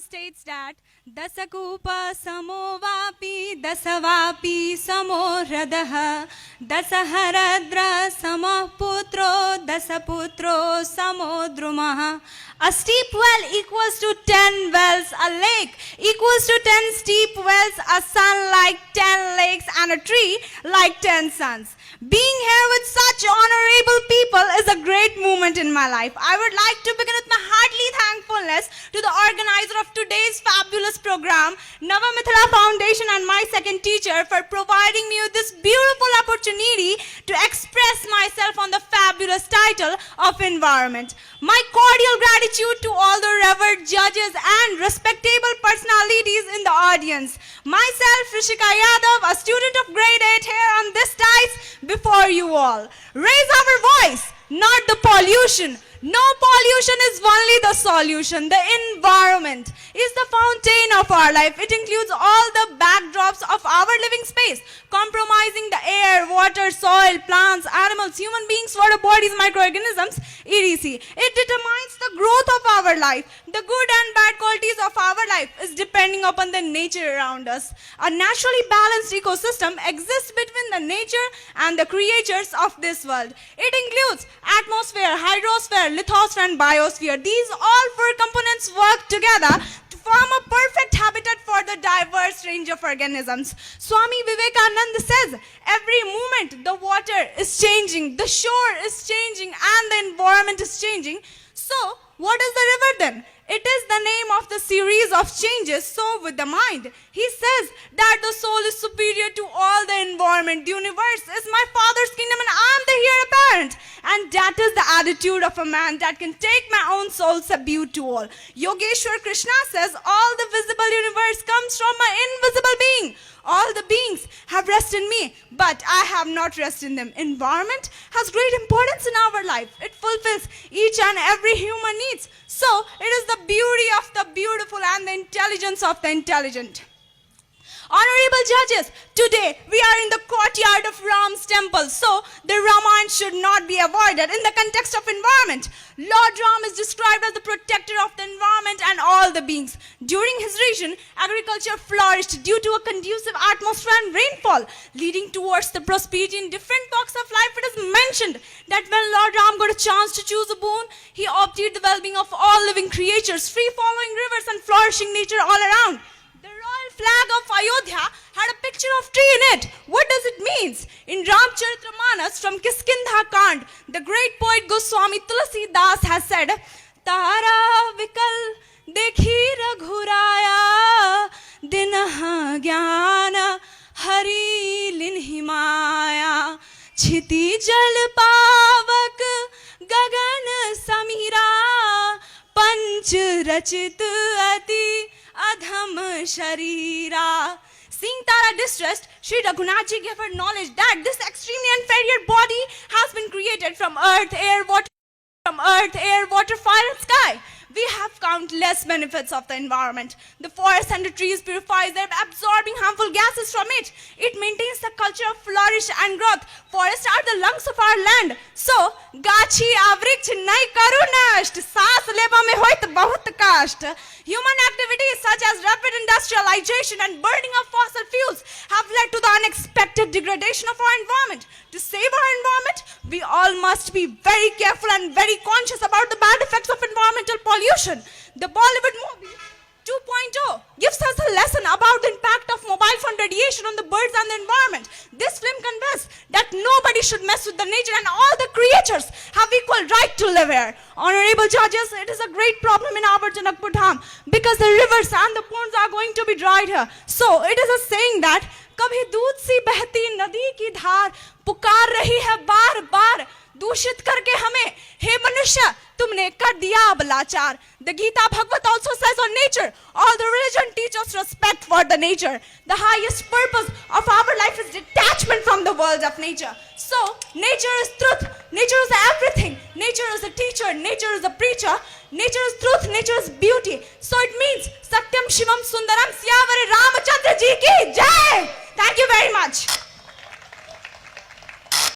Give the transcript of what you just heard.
states that Dasakupa samovapi dasavapi samohradaha dasaharadra samaputro dasaputro samodrumaha. A steep well equals to 10 wells. A lake equals to 10 steep wells. A sun like 10 lakes, and a tree like 10 suns. Being here with such honorable people is a great moment in my life. I would like to begin with my heartily thankfulness to the organizer of today's fabulous program, Navamithila Foundation, and my second teacher for providing me with this beautiful opportunity to express myself on the fabulous title of environment. My cordial gratitude to all the revered judges and respectable personalities in the audience. Myself, Rishika Yadav, a student of grade 8 here on this dais before you all. Raise our voice, not the pollution. No pollution is only the solution. The environment is the fountain of our life. It includes all the backdrops of our living space, compromising the air, water, soil, plants, animals, human beings, water bodies, microorganisms, etc. It determines the growth of our life. The good and bad qualities of our life is depending upon the nature around us. A naturally balanced ecosystem exists between the nature and the creatures of this world. It includes atmosphere, hydrosphere, lithosphere and biosphere. These all four components work together to form a perfect habitat for the diverse range of organisms. Swami Vivekananda says, every moment the water is changing, the shore is changing, and the environment is changing. So, what is the river then? It is the name of the series of changes, so with the mind. He says that the soul is superior to all the environment. The universe is my Father's kingdom and I am the heir apparent. And that is the attitude of a man that can take my own soul subdued to all. Yogeshwar Krishna says all the visible universe comes from my invisible being. All the beings have rest in me, but I have not rest in them. Environment has great importance in our life. It fulfills each and every human needs. So, it is the beauty of the beautiful and the intelligence of the intelligent. Honorable judges, today we are in the courtyard of Ram's temple, so the Ramayana should not be avoided in the context of environment. Lord Ram is described as the protector of the environment and all the beings. During his reign, agriculture flourished due to a conducive atmosphere and rainfall, leading towards the prosperity in different walks of life. It is mentioned that when Lord Ram got a chance to choose a boon, he opted the well-being of all living creatures, free-flowing rivers and flourishing nature all around. The royal flag of Ayodhya had a picture of tree in it. What does it mean? In Ramcharitramanas from Kiskindha Kand, the great poet Goswami Tulsidas has said, Tara vikal dekhi raghuraya dinaha jnana hari linhimaya chiti jal pavak gagan samira panch rachit ati Adham Sharira. Seeing Tara distressed, Sri Raghunathji gave her knowledge that this extremely inferior body has been created from earth, air, water, fire and sky. We have countless benefits of the environment. The forest and the trees purifies them, absorbing harmful gases from it. It maintains the culture of flourish and growth. Forests are the lungs of our land. So, gachi avriksh nai karu nasht, saas leba mein hoit bahut kasht. Human activities such as rapid industrialization and burning of fossil fuels have led to the unexpected degradation of our environment. To save our environment, we all must be very careful and very conscious about the bad effects of environmental pollution. The Bollywood movie 2.0 gives us a lesson about the impact of mobile phone radiation on the birds and the environment. This film conveys that nobody should mess with the nature and all the creatures have equal right to live here. Honorable judges, it is a great problem in our Janakpur Dham because the rivers and the ponds are going to be dried here. So it is a saying that कभी दूध सी बहती नदी की धार पुकार रही है बार बार दूषित करके हमें हे मनुष्य तुमने कर दिया अब लाचार. The Gita Bhagavad also says on nature, all the religion teach us respect for the nature. The highest purpose of our life is detachment from the world of nature. So, nature is truth, nature is everything, nature is a teacher, nature is a preacher, nature is truth, nature is beauty. So it means Satyam Shivam Sundaram Syavari Ramachandra Ji ki Jai. Thank you very much.